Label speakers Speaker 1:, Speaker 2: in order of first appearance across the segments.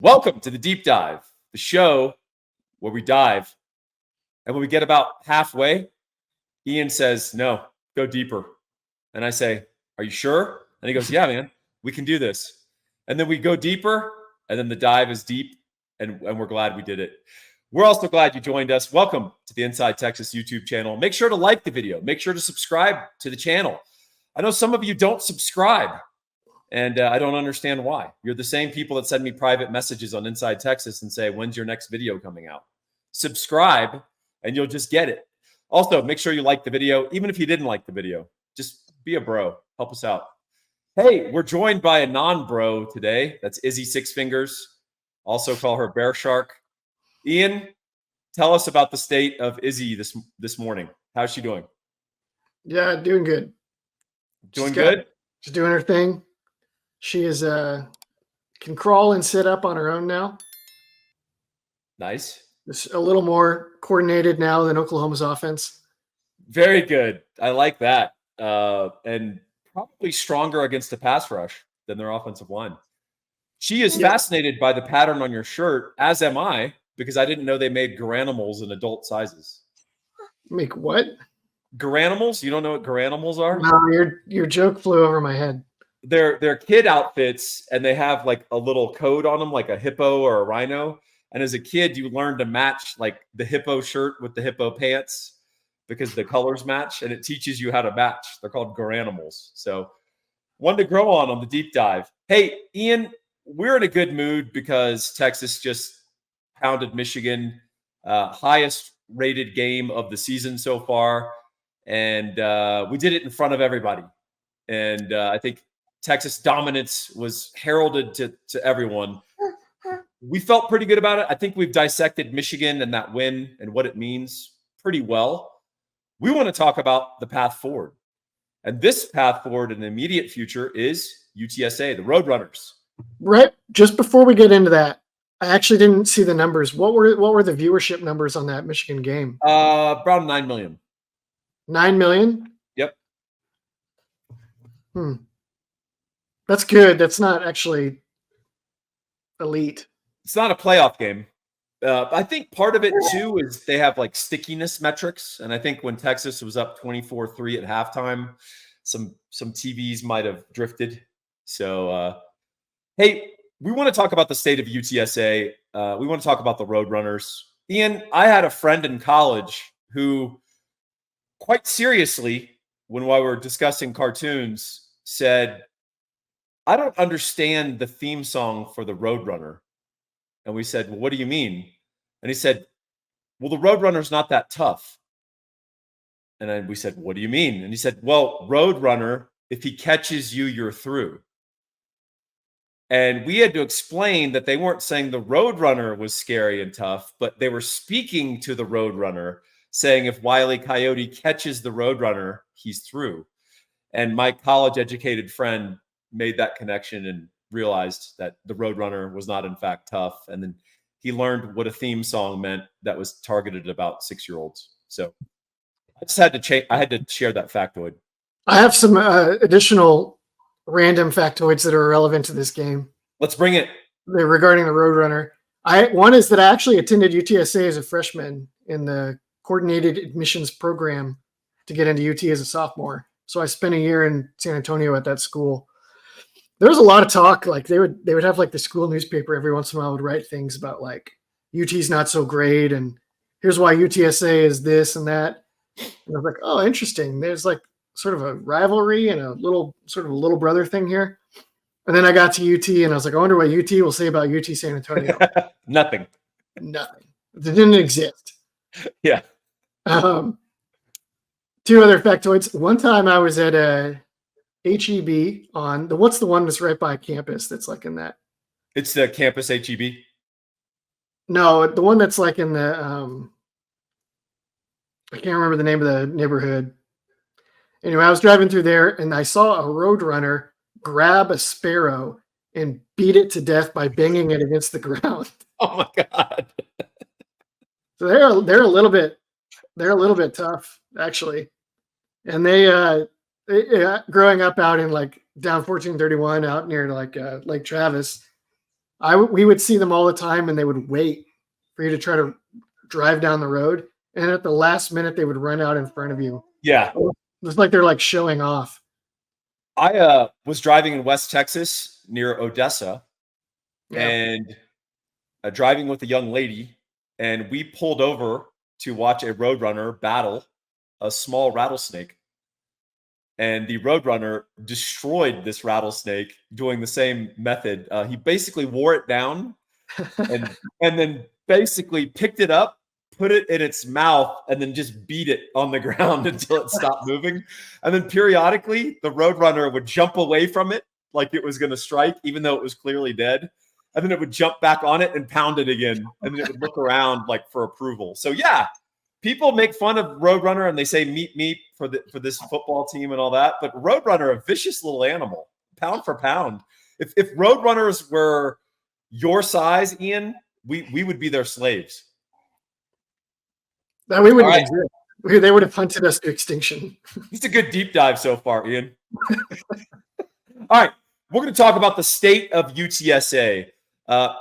Speaker 1: Welcome to the Deep Dive, the show where we dive. And when we get about halfway, Ian says, No, go deeper. And I say, Are you sure? And he goes, Yeah, man, we can do this. And then we go deeper, and then the dive is deep, and we're glad we did it. We're also glad you joined us. Welcome to the Inside Texas YouTube channel. Make sure to like the video. Make sure to subscribe to the channel. I know some of you don't subscribe. And I don't understand why. You're the same people that send me private messages on Inside Texas and say, when's your next video coming out? Subscribe and you'll just get it. Also, make sure you like the video. Even if you didn't like the video, just be a bro. Help us out. Hey, we're joined by a non-bro today. That's Izzy Six Fingers. Also call her Bear Shark. Ian, tell us about the state of Izzy this morning. How's she doing?
Speaker 2: Yeah, doing good.
Speaker 1: Doing good?
Speaker 2: She's doing her thing. She is can crawl and sit up on her own now.
Speaker 1: Nice.
Speaker 2: It's a little more coordinated now than Oklahoma's offense.
Speaker 1: Very good. I like that. And probably stronger against the pass rush than their offensive line. She is fascinated by the pattern on your shirt, as am I, because I didn't know they made garanimals in adult sizes.
Speaker 2: Make what?
Speaker 1: Garanimals? You don't know what garanimals are?
Speaker 2: No, your joke flew over my head.
Speaker 1: They're kid outfits, and they have like a little code on them, like a hippo or a rhino. And as a kid, you learn to match like the hippo shirt with the hippo pants because the colors match, and it teaches you how to match. They're called garanimals. So one to grow on the deep dive. Hey, Ian, we're in a good mood because Texas just pounded Michigan, highest rated game of the season so far. And we did it in front of everybody. And I think Texas dominance was heralded to everyone. We felt pretty good about it. I think we've dissected Michigan and that win and what it means pretty well. We want to talk about the path forward. And this path forward in the immediate future is UTSA, the Roadrunners.
Speaker 2: Right. Just before we get into that, I actually didn't see the numbers. What were the viewership numbers on that Michigan game?
Speaker 1: Around 9 million.
Speaker 2: 9 million?
Speaker 1: Yep.
Speaker 2: That's good. That's not actually elite.
Speaker 1: It's not a playoff game. I think part of it too is they have like stickiness metrics, and I think when Texas was up 24-3 at halftime, some TVs might have drifted. So, hey, we want to talk about the state of UTSA. We want to talk about the Roadrunners. Ian, I had a friend in college who, quite seriously, when we were discussing cartoons, said, I don't understand the theme song for the Roadrunner. And we said, well, what do you mean? And he said, well, the Roadrunner's not that tough. And then we said, what do you mean? And he said, well, Roadrunner, if he catches you, you're through. And we had to explain that they weren't saying the Roadrunner was scary and tough, but they were speaking to the Roadrunner, saying if Wile E. Coyote catches the Roadrunner, he's through. And my college-educated friend made that connection and realized that the Roadrunner was not in fact tough. And then he learned what a theme song meant that was targeted at about 6-year-olds. So I just had to I had to share that factoid.
Speaker 2: I have some additional random factoids that are relevant to this game.
Speaker 1: Let's bring it.
Speaker 2: Regarding the Roadrunner. One is that I actually attended UTSA as a freshman in the coordinated admissions program to get into UT as a sophomore. So I spent a year in San Antonio at that school. There was a lot of talk. Like they would have like the school newspaper every once in a while would write things about like UT's not so great and here's why UTSA is this and that. And I was like, oh, interesting. There's like sort of a rivalry and a little brother thing here. And then I got to UT and I was like, I wonder what UT will say about UT San Antonio.
Speaker 1: Nothing.
Speaker 2: It didn't exist.
Speaker 1: Yeah.
Speaker 2: 2 other factoids. One time I was at a HEB on what's the one that's right by campus that's like in that?
Speaker 1: It's the campus HEB?
Speaker 2: No, the one that's like in the I can't remember the name of the neighborhood. Anyway, I was driving through there and I saw a Roadrunner grab a sparrow and beat it to death by banging it against the ground.
Speaker 1: Oh my God.
Speaker 2: So they're a little bit tough, actually. And they growing up out in like down 1431 out near like Lake Travis, We would see them all the time, and they would wait for you to try to drive down the road, and at the last minute they would run out in front of you.
Speaker 1: Yeah.
Speaker 2: It's like they're like showing off.
Speaker 1: I was driving in West Texas near Odessa,
Speaker 2: Yeah.
Speaker 1: and driving with a young lady, and we pulled over to watch a roadrunner battle a small rattlesnake. And the roadrunner destroyed this rattlesnake doing the same method. He basically wore it down and then basically picked it up, put it in its mouth, and then just beat it on the ground until it stopped moving. And then periodically, the roadrunner would jump away from it like it was going to strike, even though it was clearly dead. And then it would jump back on it and pound it again. And then it would look around like for approval. So yeah, people make fun of Roadrunner and they say meat for this football team and all that. But Roadrunner, a vicious little animal, pound for pound. If Roadrunners were your size, Ian, we would be their slaves.
Speaker 2: That we wouldn't exist. They would have hunted us to extinction.
Speaker 1: It's a good deep dive so far, Ian. All right, we're going to talk about the state of UTSA.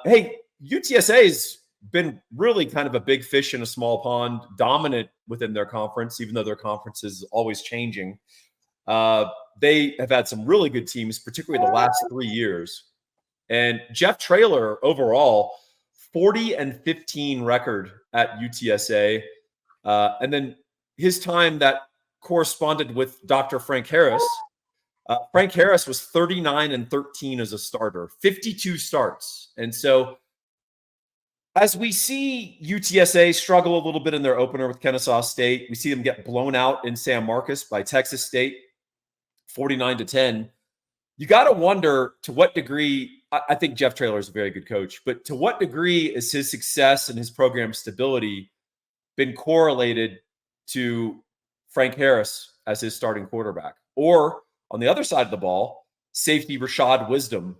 Speaker 1: Hey, UTSA's been really kind of a big fish in a small pond, dominant within their conference, even though their conference is always changing. They have had some really good teams, particularly the last 3 years. And Jeff Traylor, overall, 40-15 record at UTSA. And then his time that corresponded with Dr. Frank Harris. Frank Harris was 39-13 as a starter, 52 starts. And so as we see UTSA struggle a little bit in their opener with Kennesaw State, we see them get blown out in San Marcos by Texas State, 49-10. You got to wonder to what degree, I think Jeff Traylor is a very good coach, but to what degree is his success and his program stability been correlated to Frank Harris as his starting quarterback? Or on the other side of the ball, safety Rashard Wisdom,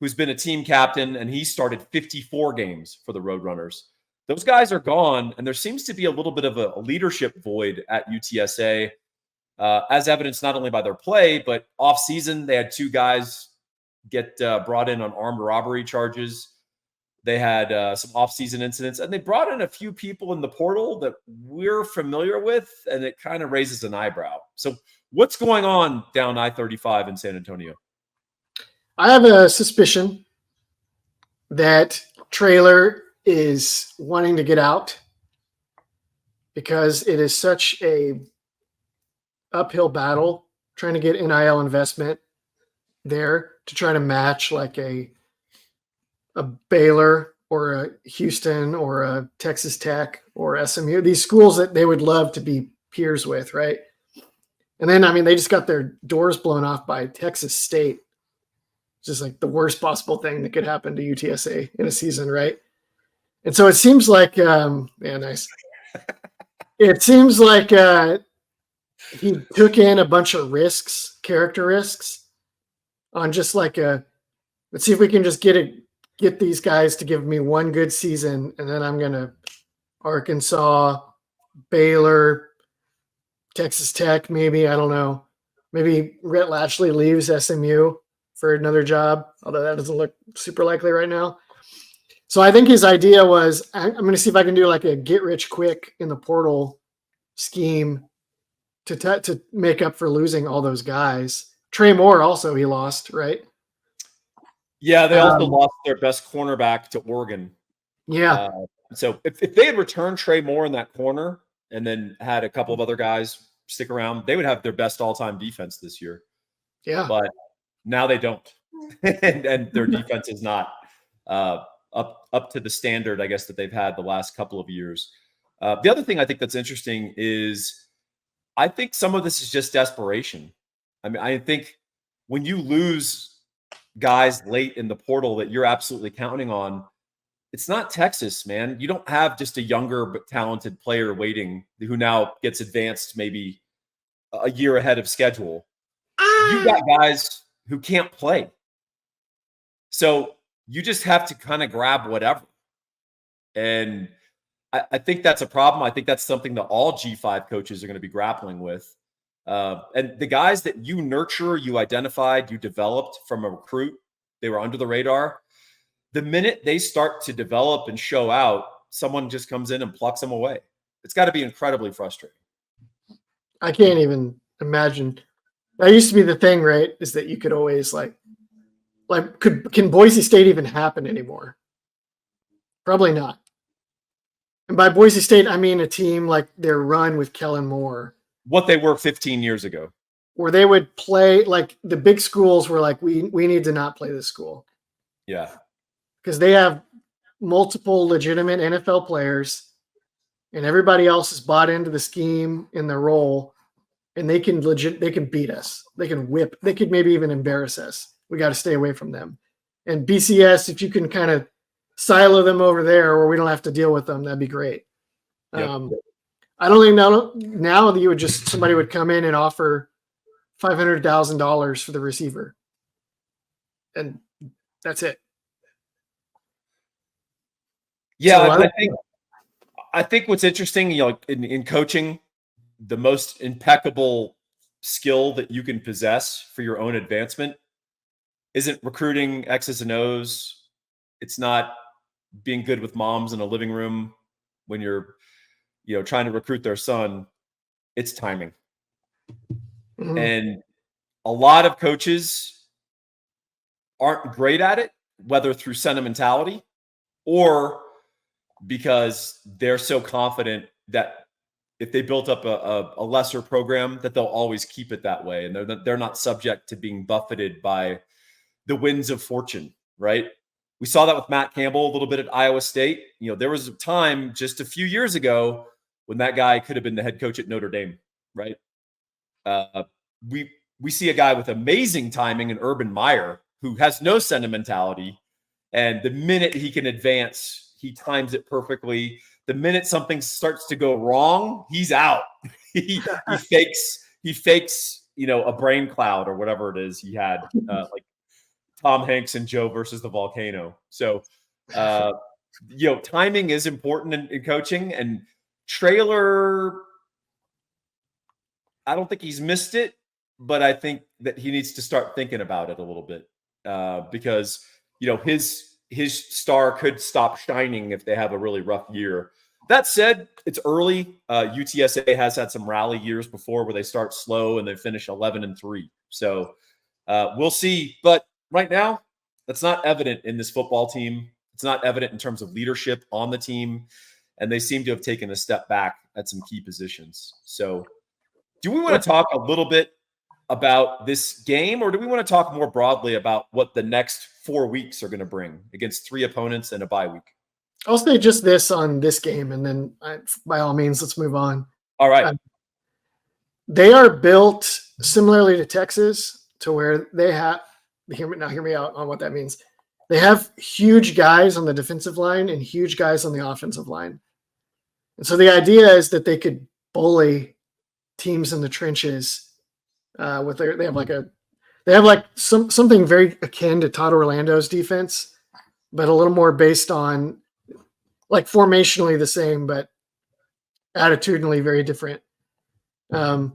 Speaker 1: who's been a team captain, and he started 54 games for the Roadrunners. Those guys are gone, and there seems to be a little bit of a leadership void at UTSA, as evidenced not only by their play, but off-season, they had 2 guys get brought in on armed robbery charges. They had some off-season incidents, and they brought in a few people in the portal that we're familiar with, and it kind of raises an eyebrow. So what's going on down I-35 in San Antonio?
Speaker 2: I have a suspicion that Traylor is wanting to get out because it is such a uphill battle trying to get NIL investment there to try to match like a Baylor or a Houston or a Texas Tech or SMU, these schools that they would love to be peers with, right? And then, I mean, they just got their doors blown off by Texas State. Just like the worst possible thing that could happen to UTSA in a season, right? And so it seems like, nice. It seems like he took in a bunch of character risks, on just like let's see if we can just get these guys to give me one good season, and then I'm gonna Arkansas, Baylor, Texas Tech, maybe, I don't know. Maybe Rhett Latchley leaves SMU for another job, although that doesn't look super likely right now. So I think his idea was, I'm going to see if I can do like a get rich quick in the portal scheme to make up for losing all those guys. Trey Moore also he lost, right?
Speaker 1: Yeah, they also lost their best cornerback to Oregon.
Speaker 2: Yeah.
Speaker 1: So if they had returned Trey Moore in that corner and then had a couple of other guys stick around, they would have their best all-time defense this year.
Speaker 2: Yeah.
Speaker 1: But now they don't. and their defense is not up to the standard, I guess, that they've had the last couple of years. The other thing I think that's interesting is I think some of this is just desperation. I mean, I think when you lose guys late in the portal that you're absolutely counting on, it's not Texas, man. You don't have just a younger but talented player waiting who now gets advanced maybe a year ahead of schedule. You got guys who can't play. So you just have to kind of grab whatever. And I think that's a problem. I think that's something that all G5 coaches are going to be grappling with. And the guys that you nurture, you identified, you developed from a recruit, They were under the radar. The minute they start to develop and show out, someone just comes in and plucks them away. It's got to be incredibly frustrating.
Speaker 2: I can't even imagine. That used to be the thing, right? Is that you could always can Boise State even happen anymore? Probably not. And by Boise State, I mean a team like their run with Kellen Moore.
Speaker 1: What they were 15 years ago.
Speaker 2: Where they would play, like the big schools were like, we need to not play this school.
Speaker 1: Yeah.
Speaker 2: Because they have multiple legitimate NFL players and everybody else is bought into the scheme in the role, and they can beat us. They can whip, they could maybe even embarrass us. We got to stay away from them. And BCS, if you can kind of silo them over there where we don't have to deal with them, that'd be great.
Speaker 1: Yep.
Speaker 2: I don't think now that you would just, somebody would come in and offer $500,000 for the receiver. And that's it.
Speaker 1: Yeah, so I think what's interesting, in coaching, the most impeccable skill that you can possess for your own advancement isn't recruiting X's and O's. It's not being good with moms in a living room when you're, trying to recruit their son. It's timing. Mm-hmm. And a lot of coaches aren't great at it, whether through sentimentality or because they're so confident that if they built up a lesser program, that they'll always keep it that way. And they're not subject to being buffeted by the winds of fortune, right? We saw that with Matt Campbell a little bit at Iowa State. There was a time just a few years ago when that guy could have been the head coach at Notre Dame, right? We see a guy with amazing timing in Urban Meyer who has no sentimentality. And the minute he can advance, he times it perfectly. The minute something starts to go wrong, he's out. he fakes, a brain cloud or whatever it is he had, like Tom Hanks and Joe versus the volcano. So, timing is important in coaching. And Traylor, I don't think he's missed it, but I think that he needs to start thinking about it a little bit because, his star could stop shining if they have a really rough year. That said, it's early. UTSA has had some rally years before where they start slow and they finish 11-3. So we'll see. But right now, that's not evident in this football team. It's not evident in terms of leadership on the team. And they seem to have taken a step back at some key positions. So do we want to talk a little bit about this game, or do we want to talk more broadly about what the next 4 weeks are going to bring against 3 opponents and a bye week?
Speaker 2: I'll say just this on this game, and then by all means, let's move on.
Speaker 1: All right.
Speaker 2: They are built similarly to Texas, to where they have hear me out on what that means. They have huge guys on the defensive line and huge guys on the offensive line. And so the idea is that they could bully teams in the trenches with they have something very akin to Todd Orlando's defense, but a little more based on formationally the same, but attitudinally very different. And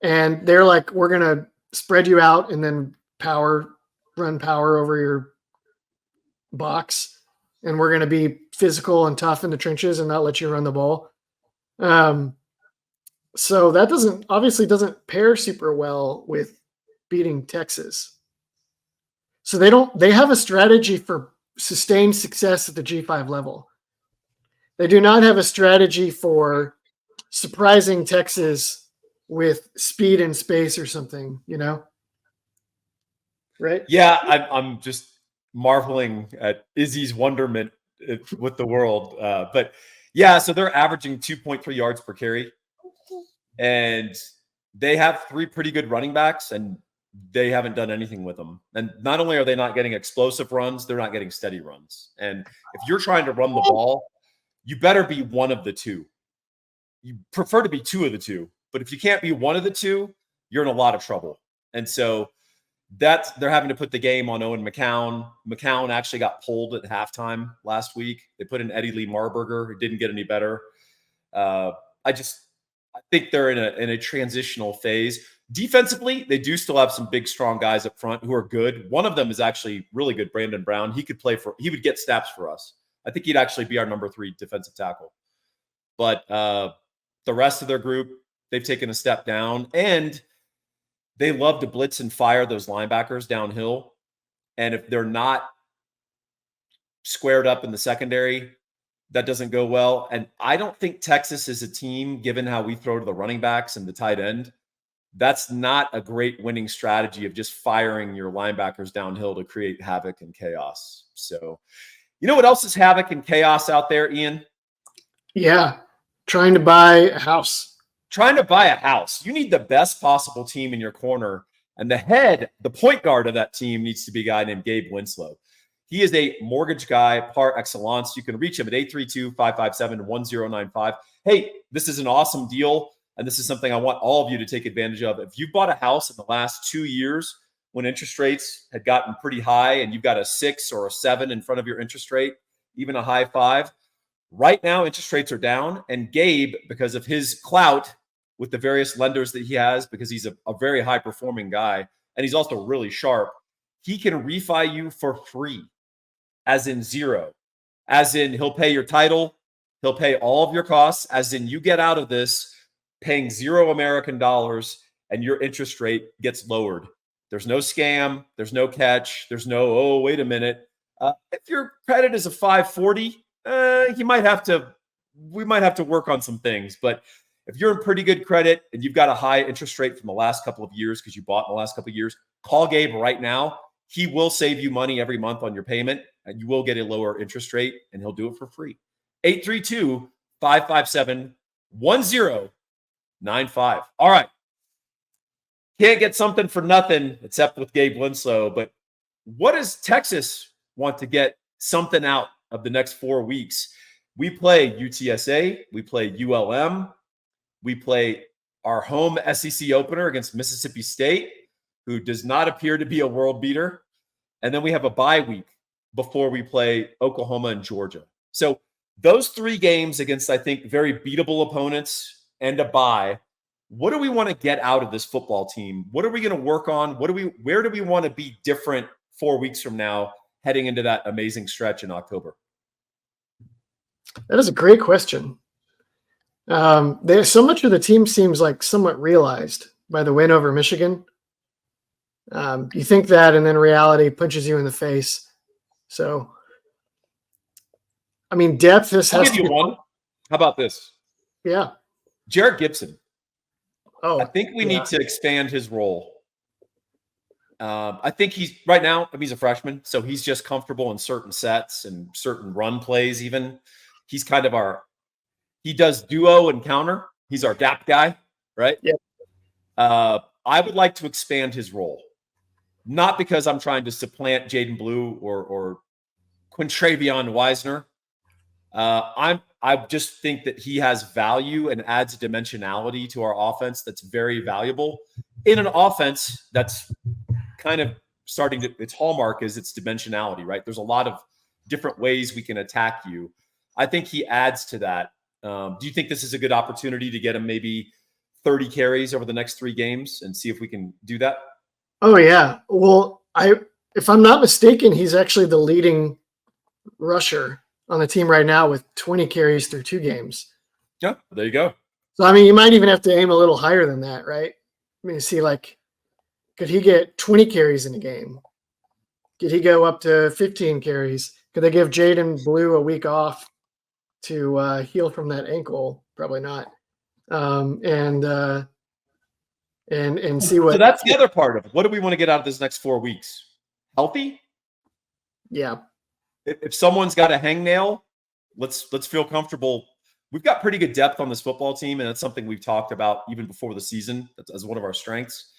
Speaker 2: they're like, we're going to spread you out and then run power over your box. And we're going to be physical and tough in the trenches and not let you run the ball. So that obviously doesn't pair super well with beating Texas. So they have a strategy for sustained success at the G5 level. They do not have a strategy for surprising Texas with speed and space or something, right?
Speaker 1: Yeah, I'm just marveling at Izzy's wonderment with the world. But yeah, so they're averaging 2.3 yards per carry. And they have 3 pretty good running backs, and they haven't done anything with them. And not only are they not getting explosive runs, they're not getting steady runs. And if you're trying to run the ball, you better be one of the two. You prefer to be 2 of the 2. But if you can't be one of the 2, you're in a lot of trouble. And so they're having to put the game on Owen McCown. McCown actually got pulled at halftime last week. They put in Eddie Lee Marburger. It didn't get any better. I think they're in a transitional phase. Defensively, they do still have some big, strong guys up front who are good. One of them is actually really good, Brandon Brown. He would get snaps for us. I think he'd actually be our number 3 defensive tackle. But the rest of their group, they've taken a step down, and they love to blitz and fire those linebackers downhill. And if they're not squared up in the secondary, that doesn't go well. And I don't think Texas is a team, given how we throw to the running backs and the tight end, that's not a great winning strategy of just firing your linebackers downhill to create havoc and chaos. So, you know what else is havoc and chaos out there, Ian?
Speaker 2: Yeah. Trying to buy a house.
Speaker 1: Trying to buy a house. You need the best possible team in your corner. And the point guard of that team needs to be a guy named Gabe Winslow. He is a mortgage guy par excellence. You can reach him at 832-557-1095. Hey, this is an awesome deal. And this is something I want all of you to take advantage of. If you bought a house in the last 2 years when interest rates had gotten pretty high and you've got a 6 or a 7 in front of your interest rate, even a high 5, right now interest rates are down. And Gabe, because of his clout with the various lenders that he has, because he's a very high-performing guy, and he's also really sharp, he can refi you for free, as in zero. As in he'll pay your title, he'll pay all of your costs, as in you get out of this paying $0 American dollars and your interest rate gets lowered. There's no scam. There's no catch. There's no, oh, wait a minute. If your credit is a 540, we might have to work on some things. But if you're in pretty good credit and you've got a high interest rate from the last couple of years because you bought in the last couple of years, call Gabe right now. He will save you money every month on your payment, and you will get a lower interest rate, and he'll do it for free. 832-557-1095. All right. Can't get something for nothing except with Gabe Winslow. But what does Texas want to get something out of the next 4 weeks? We play UTSA. We play ULM. We play our home SEC opener against Mississippi State, who does not appear to be a world beater. And then we have a bye week before we play Oklahoma and Georgia. So those 3 games against, I think, very beatable opponents and a bye. What do we want to get out of this football team? What are we going to work on? Where do we want to be different 4 weeks from now, heading into that amazing stretch in October?
Speaker 2: That is a great question. There's so much of the team seems like somewhat realized by the win over Michigan. You think that, and then reality punches you in the face. So, I mean, depth.
Speaker 1: I'll give you one. How about this?
Speaker 2: Yeah.
Speaker 1: Jared Gibson.
Speaker 2: Oh,
Speaker 1: I think we need to expand his role. I think he's a freshman, so he's just comfortable in certain sets and certain run plays even. He's kind of he does duo and counter. He's our gap guy, right?
Speaker 2: Yeah.
Speaker 1: I would like to expand his role. Not because I'm trying to supplant Jaden Blue or Quintravion Wisner. I just think that he has value and adds dimensionality to our offense that's very valuable in an offense that's kind of its hallmark is its dimensionality, right? There's a lot of different ways we can attack you. I think he adds to that. Do you think this is a good opportunity to get him maybe 30 carries over the next 3 games and see if we can do that?
Speaker 2: Oh yeah. Well, if I'm not mistaken, he's actually the leading rusher on the team right now with 20 carries through 2 games.
Speaker 1: Yeah, there you go.
Speaker 2: So, I mean, you might even have to aim a little higher than that, right? I mean, see, could he get 20 carries in a game? Could he go up to 15 carries? Could they give Jaden Blue a week off to heal from that ankle? Probably not. And see what.
Speaker 1: So that's the other part of it. What do we want to get out of this next 4 weeks? Healthy?
Speaker 2: Yeah.
Speaker 1: If someone's got a hangnail, let's feel comfortable. We've got pretty good depth on this football team, and that's something we've talked about even before the season as one of our strengths.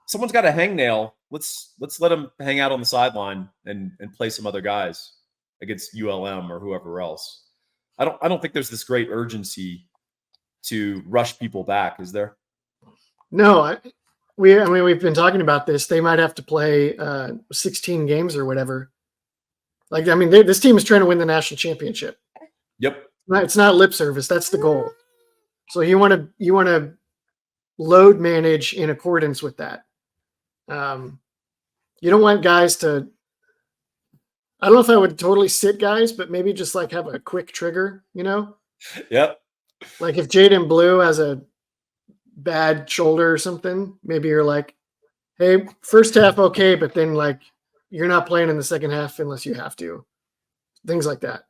Speaker 1: Someone's got a hangnail. Let's let them hang out on the sideline and play some other guys against ULM or whoever else. I don't think there's this great urgency to rush people back, is there?
Speaker 2: No, we've been talking about this. They might have to play 16 games or whatever. This team is trying to win the national championship.
Speaker 1: Yep.
Speaker 2: It's not lip service. That's the goal. So you want to load manage in accordance with that. You don't want guys to, I don't know if I would totally sit guys, but maybe just like have a quick trigger,
Speaker 1: Yep.
Speaker 2: Like if Jaden Blue has a bad shoulder or something, maybe you're like, hey, first half okay, but then like you're not playing in the second half unless you have to. Things like that.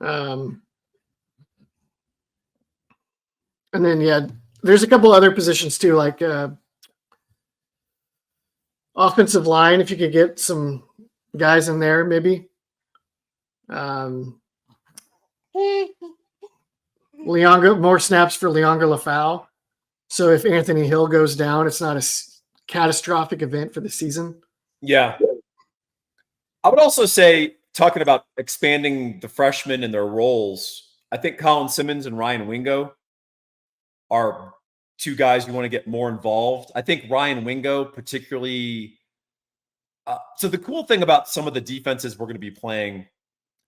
Speaker 2: And then there's a couple other positions too, like offensive line. If you could get some guys in there, maybe. More snaps for Leonga Lafau. So if Anthony Hill goes down, it's not a catastrophic event for the season.
Speaker 1: Yeah. I would also say, talking about expanding the freshmen and their roles, I think Colin Simmons and Ryan Wingo are two guys you want to get more involved. I think Ryan Wingo particularly. So the cool thing about some of the defenses we're going to be playing,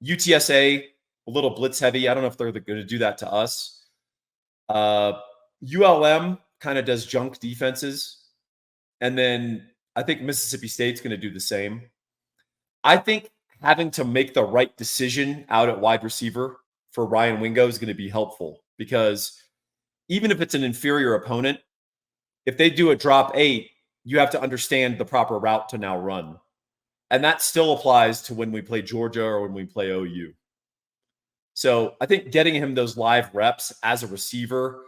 Speaker 1: UTSA, a little blitz heavy. I don't know if they're going to do that to us. ULM kind of does junk defenses. And then I think Mississippi State's going to do the same. I think having to make the right decision out at wide receiver for Ryan Wingo is going to be helpful, because even if it's an inferior opponent, if they do a drop 8, you have to understand the proper route to now run. And that still applies to when we play Georgia or when we play OU. So I think getting him those live reps as a receiver,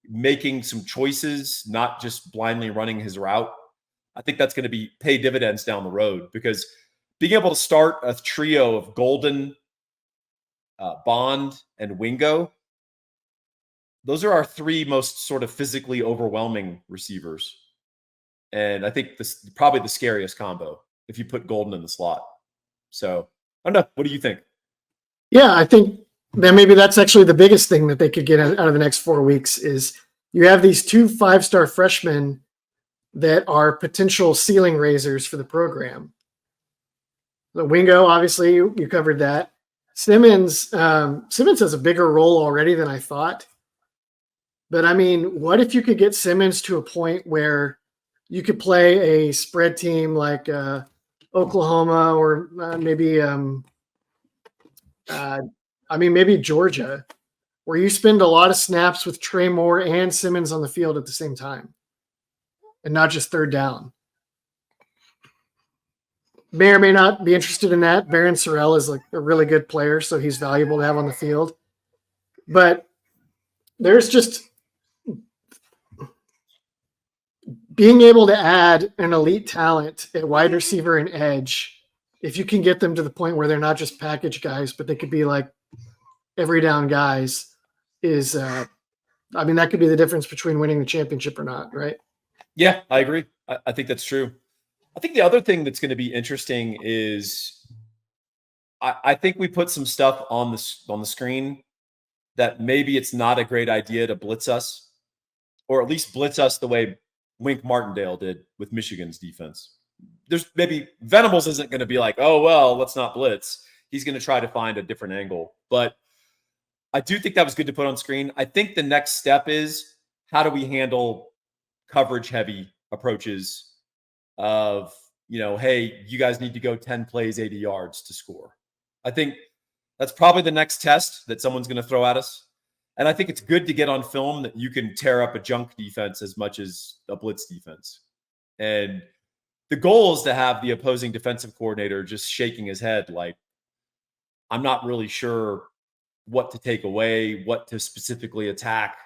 Speaker 1: making some choices, not just blindly running his route, I think that's going to pay dividends down the road, because being able to start a trio of Golden, Bond, and Wingo, those are our 3 most sort of physically overwhelming receivers. And I think this is probably the scariest combo if you put Golden in the slot. So I don't know. What do you think?
Speaker 2: Yeah, I think that maybe that's actually the biggest thing that they could get out of the next 4 weeks is you have these 2 5-star freshmen that are potential ceiling raisers for the program. The Wingo, obviously, you covered that. Simmons has a bigger role already than I thought. But I mean, what if you could get Simmons to a point where you could play a spread team like Oklahoma or maybe Georgia, where you spend a lot of snaps with Trey Moore and Simmons on the field at the same time, and not just third down. May or may not be interested in that. Barron Sorrell is like a really good player, so he's valuable to have on the field. But there's just being able to add an elite talent at wide receiver and edge, if you can get them to the point where they're not just package guys, but they could be like every down guys, is that could be the difference between winning the championship or not, right?
Speaker 1: Yeah, I agree. I think that's true. I think the other thing that's going to be interesting is I think we put some stuff on the screen that maybe it's not a great idea to blitz us, or at least blitz us the way Wink Martindale did with Michigan's defense. There's maybe Venables isn't going to be like, oh, well, let's not blitz. He's going to try to find a different angle. But I do think that was good to put on screen. I think the next step is, how do we handle coverage heavy approaches of, hey, you guys need to go 10 plays, 80 yards to score. I think that's probably the next test that someone's going to throw at us. And I think it's good to get on film that you can tear up a junk defense as much as a blitz defense. And the goal is to have the opposing defensive coordinator just shaking his head like, I'm not really sure what to take away, what to specifically attack,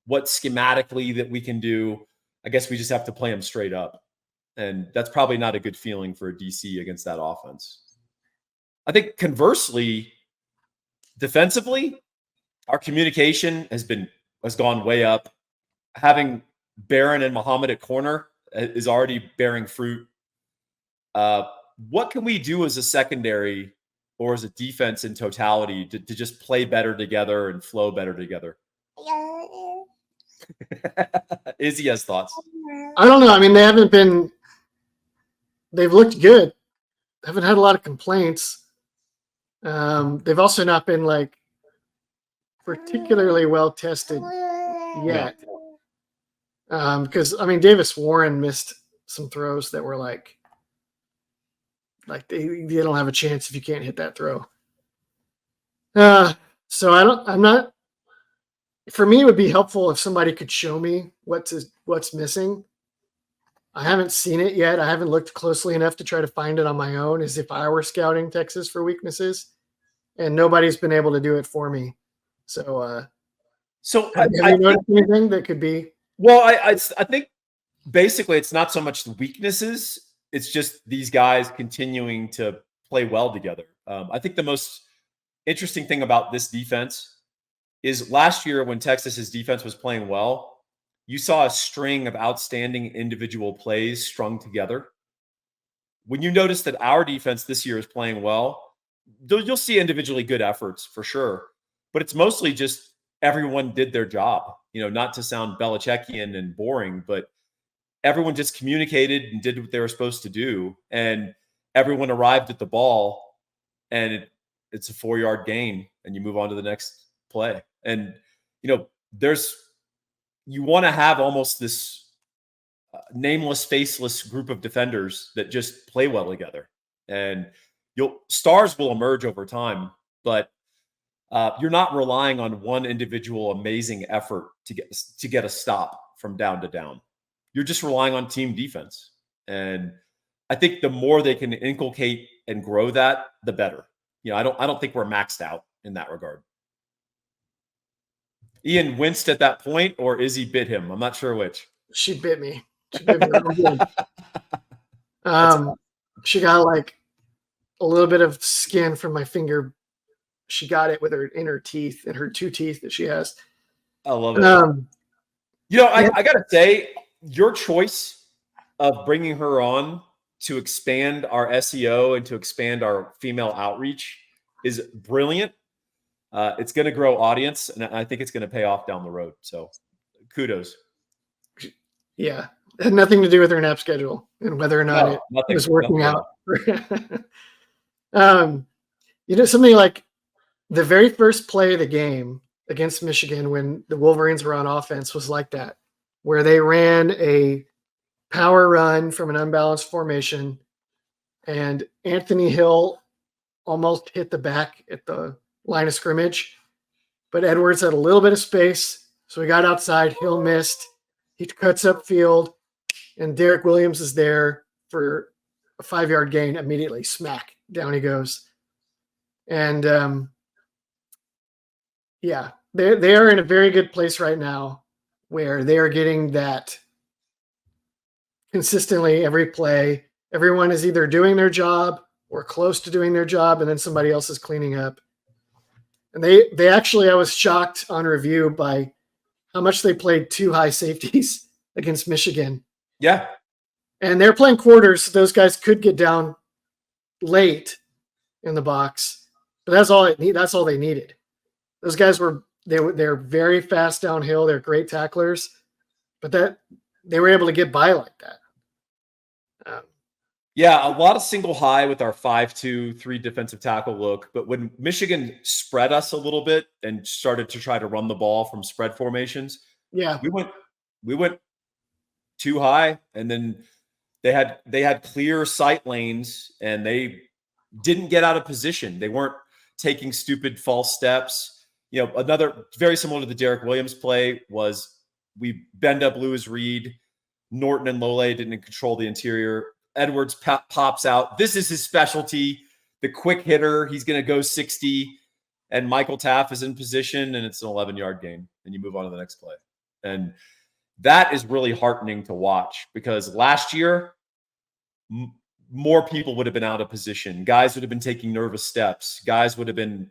Speaker 1: what schematically that we can do. I guess we just have to play them straight up. And that's probably not a good feeling for a DC against that offense. I think conversely, defensively, our communication has gone way up. Having Barron and Muhammad at corner is already bearing fruit. What can we do as a secondary or as a defense in totality to just play better together and flow better together? Izzy has thoughts.
Speaker 2: I don't know. I mean, they've looked good. Haven't had a lot of complaints. They've also not been like particularly well tested yet. Because I mean, Davis Warren missed some throws that were like they don't have a chance if you can't hit that throw. So I'm not. For me, it would be helpful if somebody could show me what's missing. I haven't seen it yet. I haven't looked closely enough to try to find it on my own as if I were scouting Texas for weaknesses, and nobody's been able to do it for me. So, have you noticed anything that could be?
Speaker 1: Well, I think basically it's not so much the weaknesses. It's just these guys continuing to play well together. I think the most interesting thing about this defense is last year when Texas's defense was playing well, you saw a string of outstanding individual plays strung together. When you notice that our defense this year is playing well, you'll see individually good efforts for sure, but it's mostly just everyone did their job. Not to sound Belichickian and boring, but everyone just communicated and did what they were supposed to do, and everyone arrived at the ball, and it's a 4-yard gain, and you move on to the next play. And you want to have almost this nameless, faceless group of defenders that just play well together, and stars will emerge over time, but you're not relying on one individual amazing effort to get a stop from down to down. You're just relying on team defense. And I think the more they can inculcate and grow that, the better. I don't think we're maxed out in that regard. Ian winced at that point, or Izzy bit him. I'm not sure which.
Speaker 2: She bit me. She bit me real good. She got like a little bit of skin from my finger. She got it with her teeth, and her 2 teeth that she has.
Speaker 1: I love it. I got to say, your choice of bringing her on to expand our SEO and to expand our female outreach is brilliant. It's going to grow audience, and I think it's going to pay off down the road. So kudos.
Speaker 2: Yeah. It had nothing to do with her nap schedule and whether or not it was working out. Something like the very first play of the game against Michigan when the Wolverines were on offense was like that, where they ran a power run from an unbalanced formation, and Anthony Hill almost hit the back at the line of scrimmage, but Edwards had a little bit of space, so he got outside. Hill missed. He cuts up field, and Derek Williams is there for a 5-yard gain immediately. Smack, down he goes. And they are in a very good place right now where they are getting that consistently every play. Everyone is either doing their job or close to doing their job, and then somebody else is cleaning up. And they actually, I was shocked on review by how much they played 2 high safeties against Michigan.
Speaker 1: Yeah.
Speaker 2: And they're playing quarters. So those guys could get down late in the box, but that's all they needed. Those guys they're very fast downhill. They're great tacklers, but they were able to get by like that.
Speaker 1: Yeah, a lot of single high with our 5-2, 3 defensive tackle look. But when Michigan spread us a little bit and started to try to run the ball from spread formations, we went too high, and then they had clear sight lanes, and they didn't get out of position. They weren't taking stupid false steps. Another very similar to the Derek Williams play was we bend up Lewis Reed. Norton and Lole didn't control the interior. Edwards pops out. This is his specialty, the quick hitter. He's going to go 60, and Michael Taff is in position, and it's an 11-yard gain, and you move on to the next play. And that is really heartening to watch, because last year, more people would have been out of position. Guys would have been taking nervous steps. Guys would have been,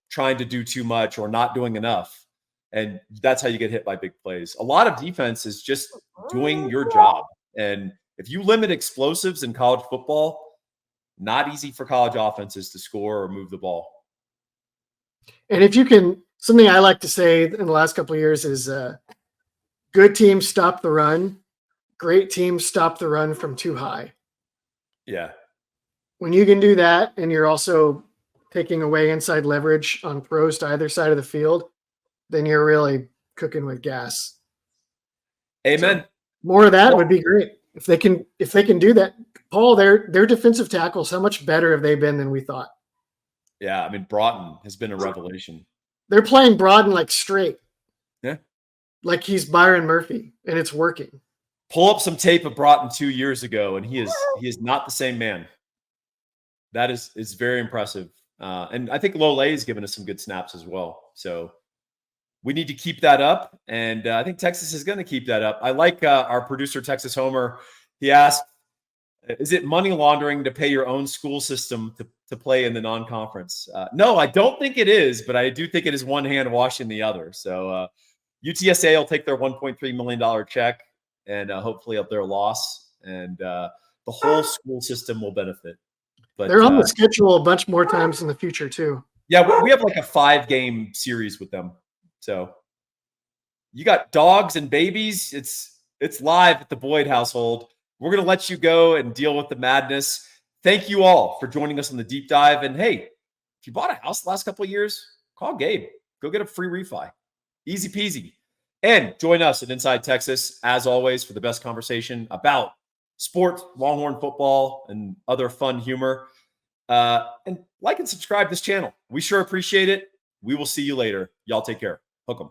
Speaker 1: trying to do too much or not doing enough. And that's how you get hit by big plays. A lot of defense is just doing your job. And if you limit explosives in college football, not easy for college offenses to score or move the ball.
Speaker 2: And if you can, something I like to say in the last couple of years is good teams stop the run. Great teams stop the run from too high.
Speaker 1: Yeah.
Speaker 2: When you can do that, and you're also taking away inside leverage on throws to either side of the field, then you're really cooking with gas.
Speaker 1: Amen.
Speaker 2: So more of that would be great if they can do that. Paul, their defensive tackles, how much better have they been than we thought?
Speaker 1: Yeah, I mean, Broughton has been a revelation.
Speaker 2: They're playing Broaden like straight.
Speaker 1: Yeah.
Speaker 2: Like he's Byron Murphy, and it's working.
Speaker 1: Pull up some tape of Broughton 2 years ago, and he is not the same man. That is very impressive. And I think Lole has given us some good snaps as well. So we need to keep that up. And I think Texas is going to keep that up. I like our producer, Texas Homer. He asked, is it money laundering to pay your own school system to play in the non-conference? No, I don't think it is, but I do think it is one hand washing the other. So UTSA will take their $1.3 million check and hopefully up their loss. And the whole school system will benefit. But
Speaker 2: they're on the schedule a bunch more times in the future too.
Speaker 1: Yeah, we have like a 5-game series with them. So you got dogs and babies. It's live at the Boyd household. We're going to let you go and deal with the madness. Thank you all for joining us on the deep dive. And hey, if you bought a house the last couple of years, call Gabe. Go get a free refi. Easy peasy. And join us at Inside Texas, as always, for the best conversation about sport, Longhorn football, and other fun humor. And like and subscribe this channel. We sure appreciate it. We will see you later. Y'all take care. Hook 'em.